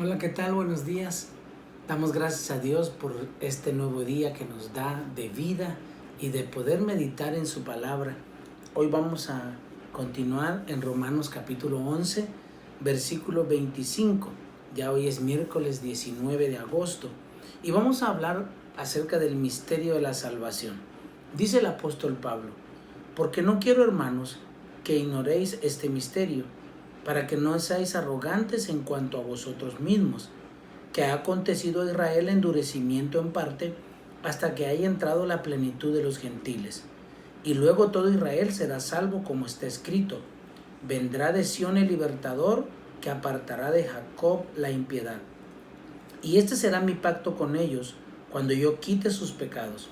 Hola, ¿qué tal? Buenos días. Damos gracias a Dios por este nuevo día que nos da de vida y de poder meditar en su palabra. Hoy vamos a continuar en Romanos capítulo 11, versículo 25. Ya hoy es miércoles 19 de agosto y vamos a hablar acerca del misterio de la salvación. Dice el apóstol Pablo: porque no quiero, hermanos, que ignoréis este misterio, para que no seáis arrogantes en cuanto a vosotros mismos, que ha acontecido a Israel endurecimiento en parte, hasta que haya entrado la plenitud de los gentiles. Y luego todo Israel será salvo, como está escrito: vendrá de Sión el libertador, que apartará de Jacob la impiedad. Y este será mi pacto con ellos, cuando yo quite sus pecados.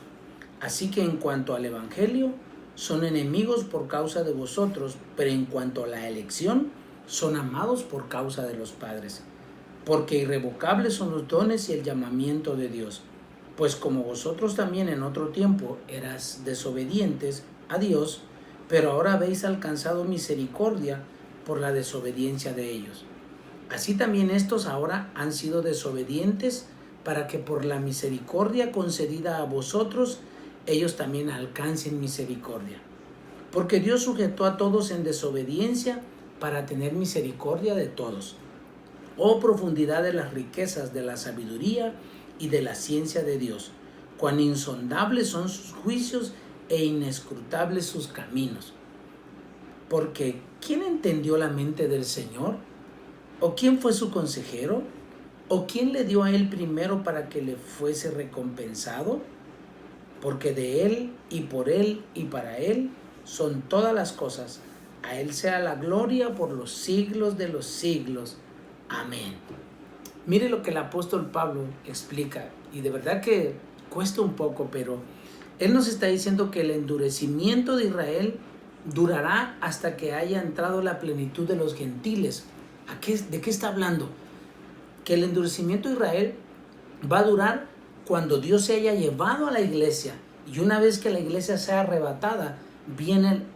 Así que en cuanto al Evangelio, son enemigos por causa de vosotros, pero en cuanto a la elección, son amados por causa de los padres. Porque irrevocables son los dones y el llamamiento de Dios. Pues como vosotros también en otro tiempo eras desobedientes a Dios, pero ahora habéis alcanzado misericordia por la desobediencia de ellos. Así también estos ahora han sido desobedientes, para que por la misericordia concedida a vosotros, ellos también alcancen misericordia. Porque Dios sujetó a todos en desobediencia para tener misericordia de todos. Oh profundidad de las riquezas de la sabiduría y de la ciencia de Dios, cuán insondables son sus juicios e inescrutables sus caminos. Porque ¿quién entendió la mente del Señor? ¿O quién fue su consejero? ¿O quién le dio a él primero para que le fuese recompensado? Porque de él y por él y para él son todas las cosas. A él sea la gloria por los siglos de los siglos. Amén. Mire lo que el apóstol Pablo explica, y de verdad que cuesta un poco, pero él nos está diciendo que el endurecimiento de Israel durará hasta que haya entrado la plenitud de los gentiles. ¿De qué está hablando? Que el endurecimiento de Israel va a durar cuando Dios se haya llevado a la iglesia, y una vez que la iglesia sea arrebatada, vienen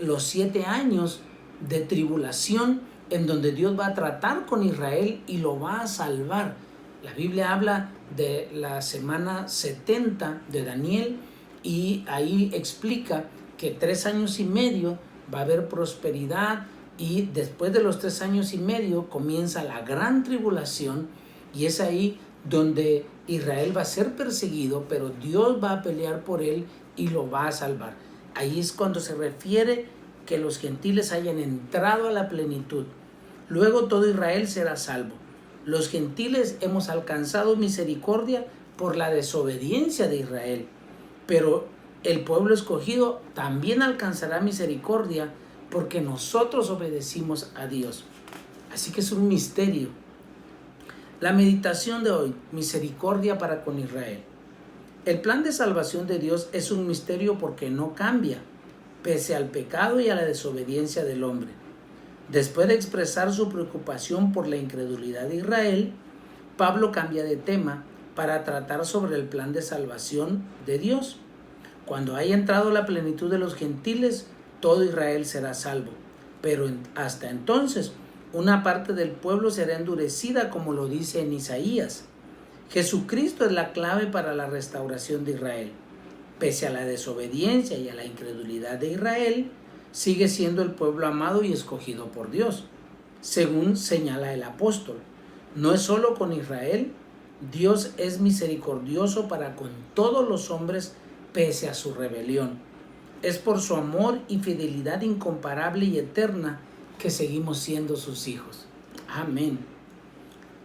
los 7 años de tribulación, en donde Dios va a tratar con Israel y lo va a salvar. La Biblia habla de la semana 70 de Daniel, y ahí explica que 3 años y medio va a haber prosperidad, y después de los 3 años y medio comienza la gran tribulación, y es ahí donde Israel va a ser perseguido, pero Dios va a pelear por él y lo va a salvar. Ahí es cuando se refiere que los gentiles hayan entrado a la plenitud. Luego todo Israel será salvo. Los gentiles hemos alcanzado misericordia por la desobediencia de Israel, pero el pueblo escogido también alcanzará misericordia porque nosotros obedecimos a Dios. Así que es un misterio. La meditación de hoy: misericordia para con Israel. El plan de salvación de Dios es un misterio porque no cambia, pese al pecado y a la desobediencia del hombre. Después de expresar su preocupación por la incredulidad de Israel, Pablo cambia de tema para tratar sobre el plan de salvación de Dios. Cuando haya entrado la plenitud de los gentiles, todo Israel será salvo, pero hasta entonces una parte del pueblo será endurecida, como lo dice en Isaías. Jesucristo es la clave para la restauración de Israel. Pese a la desobediencia y a la incredulidad de Israel, sigue siendo el pueblo amado y escogido por Dios, según señala el apóstol. No es solo con Israel, Dios es misericordioso para con todos los hombres pese a su rebelión. Es por su amor y fidelidad incomparable y eterna que seguimos siendo sus hijos. Amén.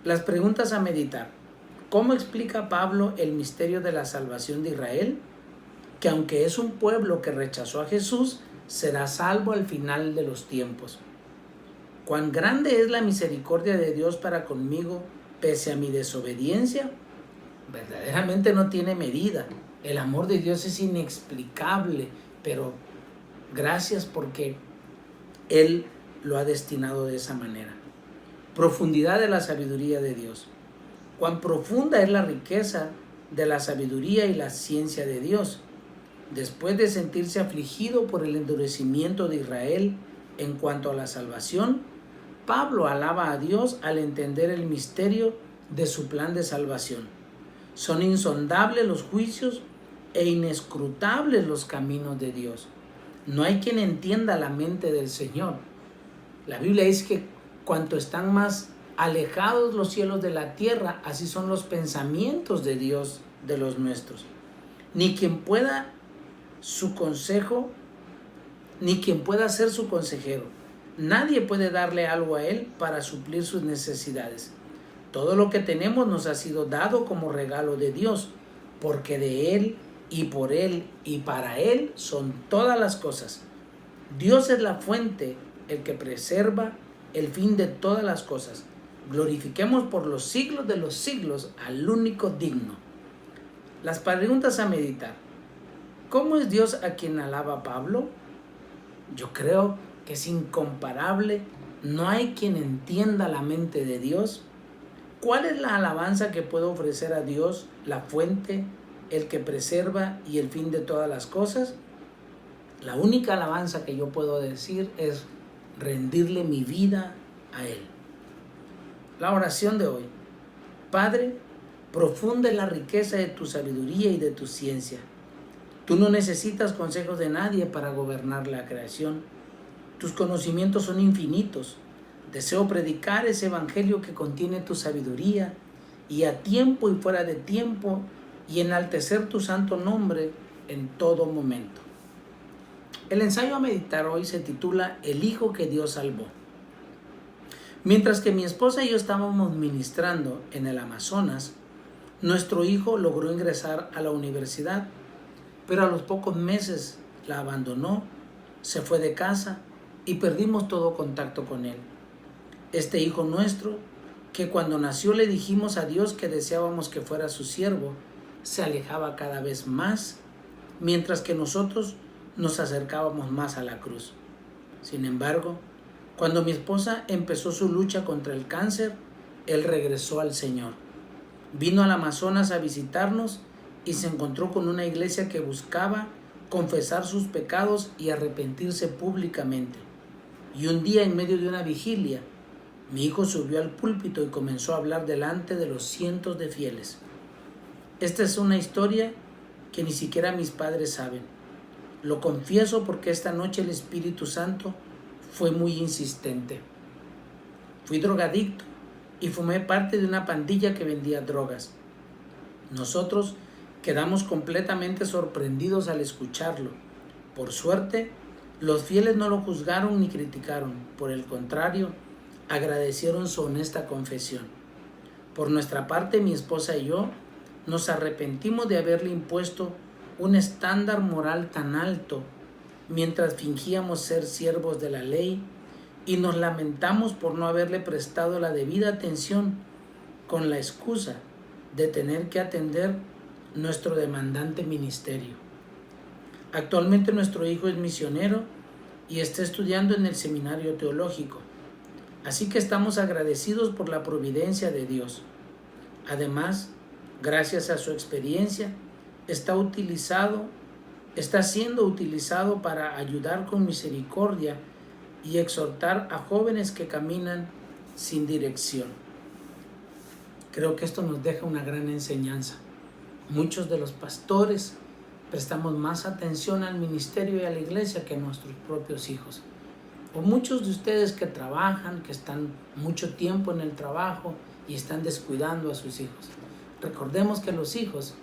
Las preguntas a meditar. ¿Cómo explica Pablo el misterio de la salvación de Israel? Que aunque es un pueblo que rechazó a Jesús, será salvo al final de los tiempos. ¿Cuán grande es la misericordia de Dios para conmigo pese a mi desobediencia? Verdaderamente no tiene medida. El amor de Dios es inexplicable, pero gracias porque Él lo ha destinado de esa manera. Profundidad de la sabiduría de Dios. Cuán profunda es la riqueza de la sabiduría y la ciencia de Dios. Después de sentirse afligido por el endurecimiento de Israel en cuanto a la salvación, Pablo alaba a Dios al entender el misterio de su plan de salvación. Son insondables los juicios e inescrutables los caminos de Dios. No hay quien entienda la mente del Señor. La Biblia dice que cuanto están más alejados los cielos de la tierra, así son los pensamientos de Dios de los nuestros. Ni quien pueda su consejo, ni quien pueda ser su consejero. Nadie puede darle algo a Él para suplir sus necesidades. Todo lo que tenemos nos ha sido dado como regalo de Dios, porque de Él y por Él y para Él son todas las cosas. Dios es la fuente, el que preserva el fin de todas las cosas. Glorifiquemos por los siglos de los siglos al único digno. Las preguntas a meditar. ¿Cómo es Dios a quien alaba Pablo? Yo creo que es incomparable. No hay quien entienda la mente de Dios. ¿Cuál es la alabanza que puedo ofrecer a Dios, la fuente, el que preserva y el fin de todas las cosas? La única alabanza que yo puedo decir es rendirle mi vida a Él. La oración de hoy. Padre, profunda es la riqueza de tu sabiduría y de tu ciencia. Tú no necesitas consejos de nadie para gobernar la creación. Tus conocimientos son infinitos. Deseo predicar ese evangelio que contiene tu sabiduría y a tiempo y fuera de tiempo y enaltecer tu santo nombre en todo momento. El ensayo a meditar hoy se titula El Hijo que Dios salvó. Mientras que mi esposa y yo estábamos ministrando en el Amazonas, nuestro hijo logró ingresar a la universidad, pero a los pocos meses la abandonó, se fue de casa y perdimos todo contacto con él. Este hijo nuestro, que cuando nació le dijimos a Dios que deseábamos que fuera su siervo, se alejaba cada vez más, mientras que nosotros nos acercábamos más a la cruz. Sin embargo, cuando mi esposa empezó su lucha contra el cáncer, él regresó al Señor. Vino al Amazonas a visitarnos y se encontró con una iglesia que buscaba confesar sus pecados y arrepentirse públicamente. Y un día, en medio de una vigilia, mi hijo subió al púlpito y comenzó a hablar delante de los cientos de fieles. Esta es una historia que ni siquiera mis padres saben. Lo confieso porque esta noche el Espíritu Santo fue muy insistente. Fui drogadicto y formé parte de una pandilla que vendía drogas. Nosotros quedamos completamente sorprendidos al escucharlo. Por suerte, los fieles no lo juzgaron ni criticaron. Por el contrario, agradecieron su honesta confesión. Por nuestra parte, mi esposa y yo nos arrepentimos de haberle impuesto un estándar moral tan alto mientras fingíamos ser siervos de la ley y nos lamentamos por no haberle prestado la debida atención con la excusa de tener que atender nuestro demandante ministerio. Actualmente nuestro hijo es misionero y está estudiando en el seminario teológico, así que estamos agradecidos por la providencia de Dios. Además, gracias a su experiencia, está siendo utilizado para ayudar con misericordia y exhortar a jóvenes que caminan sin dirección. Creo que esto nos deja una gran enseñanza. Muchos de los pastores prestamos más atención al ministerio y a la iglesia que a nuestros propios hijos. O muchos de ustedes que trabajan, que están mucho tiempo en el trabajo y están descuidando a sus hijos. Recordemos que los hijos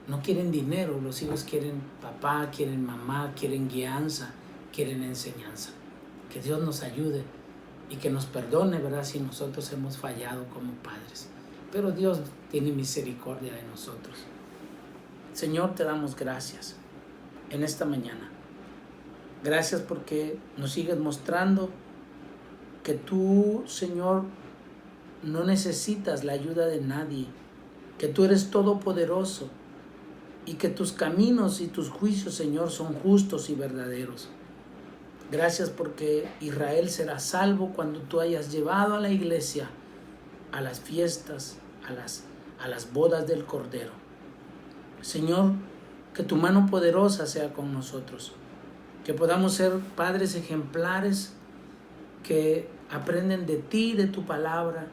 no quieren dinero, los hijos quieren papá, quieren mamá, quieren guianza, quieren enseñanza. Que Dios nos ayude y que nos perdone, ¿verdad?, si nosotros hemos fallado como padres. Pero Dios tiene misericordia de nosotros. Señor, te damos gracias en esta mañana. Gracias porque nos sigues mostrando que tú, Señor, no necesitas la ayuda de nadie, que tú eres todopoderoso y que tus caminos y tus juicios, Señor, son justos y verdaderos. Gracias porque Israel será salvo cuando tú hayas llevado a la iglesia a las fiestas, a las bodas del Cordero. Señor, que tu mano poderosa sea con nosotros, que podamos ser padres ejemplares que aprenden de ti y de tu palabra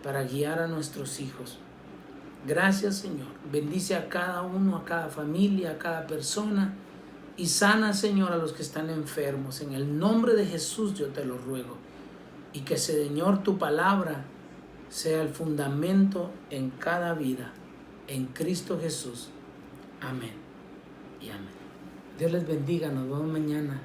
para guiar a nuestros hijos. Gracias, Señor. Bendice a cada uno, a cada familia, a cada persona y sana, Señor, a los que están enfermos. En el nombre de Jesús yo te lo ruego. Y que, Señor, tu palabra sea el fundamento en cada vida. En Cristo Jesús. Amén y amén. Dios les bendiga. Nos vemos mañana.